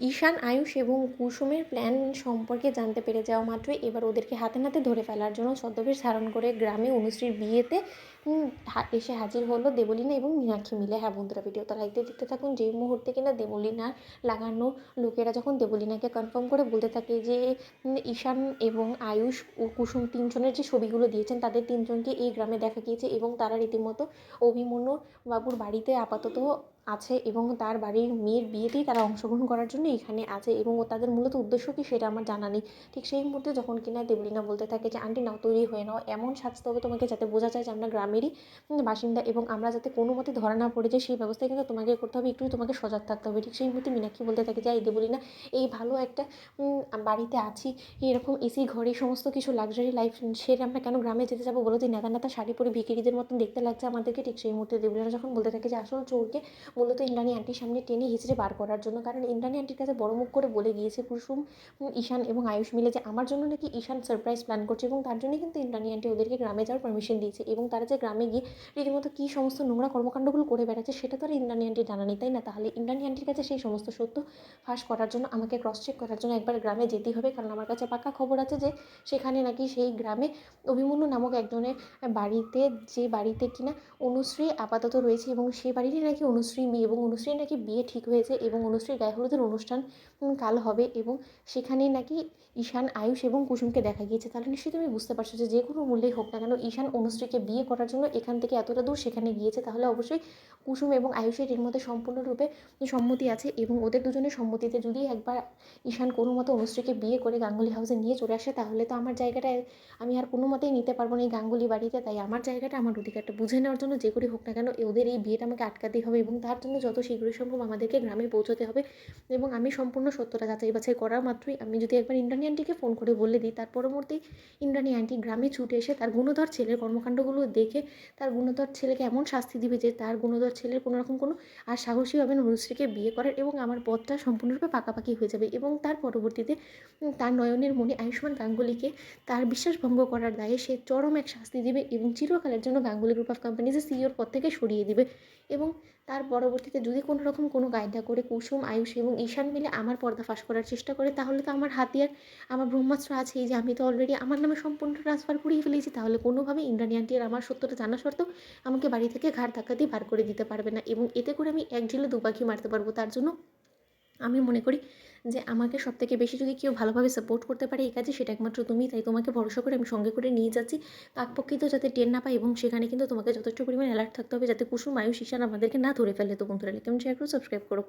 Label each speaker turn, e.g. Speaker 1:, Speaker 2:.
Speaker 1: ঈশান, আয়ুষ এবং কুসুমের প্ল্যান সম্পর্কে জানতে পেরে যাওয়া মাত্রই এবার ওদেরকে হাতে নাতে ধরে ফেলার জন্য ছদ্মবেশ ধারণ করে গ্রামে অনুশ্রীর বিয়েতে এসে হাজির হলো দেবলীনা এবং মীনাক্ষী মিলে। হ্যাঁ বন্ধুরা, ভিডিওটা লাইক দিয়ে দেখতে থাকুন। যেই মুহূর্তে কিনা দেবলীনার লাগানো লোকেরা যখন দেবলীনাকে কনফার্ম করে বলতে থাকে যে ঈশান এবং আয়ুষ ও কুসুম তিনজনের যে ছবিগুলো দিয়েছেন তাদের তিনজনকে এই গ্রামে দেখা গিয়েছে এবং তারা রীতিমতো অভিমন্যু বাবুর বাড়িতে আপাতত আছে এবং তার বাড়ির মেয়ের বিয়েতেই তারা অংশগ্রহণ করার জন্য এখানে আছে এবং তাদের মূলত উদ্দেশ্য কী সেটা আমার জানা নেই। ঠিক সেই মুহূর্তে যখন কিনা দেবলীনা বলতে থাকে যে আন্টি নাও, তৈরি হয়ে নাও, এমন সাজতে হবে তোমাকে যাতে বোঝা যায় যে আমরা গ্রামেরই বাসিন্দা এবং আমরা যাতে কোনো মতে ধরা না পড়ে যায় সেই ব্যবস্থায় কিন্তু তোমাকে করতে হবে, একটু তোমাকে সজাগ থাকতে হবে। ঠিক সেই মুহূর্তে মীনাক্ষী বলতে থাকে যে এই দেবলীনা, এই ভালো একটা বাড়িতে আছি, এরকম এসি ঘরে সমস্ত কিছু লাক্সারি লাইফ সেরে আমরা কেন গ্রামে যেতে যাবো বলো? যে নেতা নেতা শাড়ি পরে ভিখিরিদের মতন দেখতে লাগছে আমাদেরকে। ঠিক সেই মুহূর্তে দেবলীনা যখন বলতে থাকে যে আসল চোরকে মূলত ইন্দ্রাণী আন্টির সামনে টেনে হিঁচড়ে বার করার জন্য, কারণ ইন্দ্রাণী আন্টির কাছে বড় মুখ করে বলে গিয়েছে কুসুম, ঈশান এবং আয়ুষ মিলে যে আমার জন্য নাকি ঈশান সারপ্রাইজ প্ল্যান করছে এবং তার জন্যই কিন্তু ইন্দ্রাণী আন্টি ওদেরকে গ্রামে যাওয়ার পারমিশন দিয়েছে এবং তারা যে গ্রামে গিয়ে রীতিমতো কী সমস্ত নোংরা কর্মকাণ্ডগুলো করে বেড়াচ্ছে সেটা তো আর ইন্দ্রাণী আন্টির জানা নেই, তাই না? তাহলে ইন্দ্রাণী আন্টির কাছে সেই সমস্ত সত্য ফাঁস করার জন্য আমাকে ক্রস চেক করার জন্য একবার গ্রামে যেতেই হবে, কারণ আমার কাছে পাক্কা খবর আছে যে সেখানে নাকি সেই গ্রামে অভিমন্যু নামক একজনের বাড়িতে, যে বাড়িতে কিনা অনুশ্রী আপাতত রয়েছে এবং সেই বাড়িরই নাকি অনুশ্রী মেয়ে এবং অনুশ্রীর নাকি বিয়ে ঠিক হয়েছে এবং অনুশ্রীর গায়ে হলুদের অনুষ্ঠান কাল হবে এবং সেখানেই নাকি ঈশান, আয়ুষ এবং কুসুমকে দেখা গিয়েছে। তাহলে নিশ্চয়ই তুমি বুঝতে পারছো যে যে কোনো মূল্যেই হোক না কেন ঈশান অনুশ্রীকে বিয়ে করার জন্য এখান থেকে এতটা দূর সেখানে গিয়েছে, তাহলে অবশ্যই কুসুম এবং আয়ুষের এর মধ্যে সম্পূর্ণরূপে সম্মতি আছে এবং ওদের দুজনের সম্মতিতে যদি একবার ঈশান কোনো মতো অনুশ্রীকে বিয়ে করে গাঙ্গুলি হাউসে নিয়ে চলে আসে তাহলে তো আমার জায়গাটা আমি আর কোনো মতেই নিতে পারবো না এই গাঙ্গুলি বাড়িতে। তাই আমার জায়গাটা, আমার অধিকারটা বুঝে নেওয়ার জন্য যে করে হোক না কেন ওদের এই বিয়েটা আমাকে আটকাতেই হবে এবং তার জন্য যত শীঘ্রই সম্ভব আমাদেরকে গ্রামে পৌঁছতে হবে এবং আমি সম্পূর্ণ সত্যটা যাচাই বাছাই করা মাত্রই আমি যদি একবার ইন্দ্রাণী আন্টিকে ফোন করে বলে দিই, তার পরবর্তী ইন্দ্রাণী আন্টি গ্রামে ছুটে এসে তার গুণধর ছেলের কর্মকাণ্ডগুলো দেখে তার গুণধর ছেলেকে এমন শাস্তি দিবে যে তার গুণধর ছেলের কোনো রকম কোনো আর সাহসী হবেন অনুশ্রীকে বিয়ে করার এবং আমার পথটা সম্পূর্ণরূপে পাকাপাকি হয়ে যাবে এবং তার পরবর্তীতে তার নয়নের মনে আয়ুষ্মান গাঙ্গুলিকে তার বিশ্বাসভঙ্গ করার দায়ে সে চরম এক শাস্তি দিবে এবং চিরকালের জন্য গাঙ্গুলি গ্রুপ অফ কোম্পানিজের সিইওর পদ থেকে সরিয়ে দিবে এবং তার পরবর্তীতে যদি কোনো রকম কোনো কায়দা করে কুসুম, আয়ুষ এবং ঈশান মিলে আমার পর্দা ফাঁস করার চেষ্টা করে তাহলে তো আমার হাতিয়ার, আমার ব্রহ্মাস্ত্র আছে, এই যে আমি তো অলরেডি আমার নামে সম্পূর্ণ ট্রান্সফার করিয়ে ফেলেছি, তাহলে কোনোভাবে ইন্দ্রাণী আন্টি আর আমার সত্যটা জানা সত্ত্বেও আমাকে বাড়ি থেকে ঘাড় ধাক্কা দিয়ে বার করে দিতে পারবে না এবং এতে করে আমি এক ঢিলে দু পাখি মারতে পারবো। তার জন্য আমি মনে করি যে আমাকে সবথেকে বেশি যদি কেউ ভালোভাবে সাপোর্ট করতে পারে এই কাজে সেটা একমাত্র তুমি। তাই তোমাকে ভরসা করে আমি সঙ্গে করে নিয়ে যাচ্ছি, কাকপক্ষিত যাতে টের না পায় এবং সেখানে কিন্তু তোমাকে যথেষ্ট পরিমাণে অ্যালার্ট থাকতে হবে যাতে কুসুম, আয়ুষ, ঈশান আমাদেরকে না ধরে ফেলে। তো বন্ধুরা, কেমন শেয়ার করো, সাবস্ক্রাইব করো।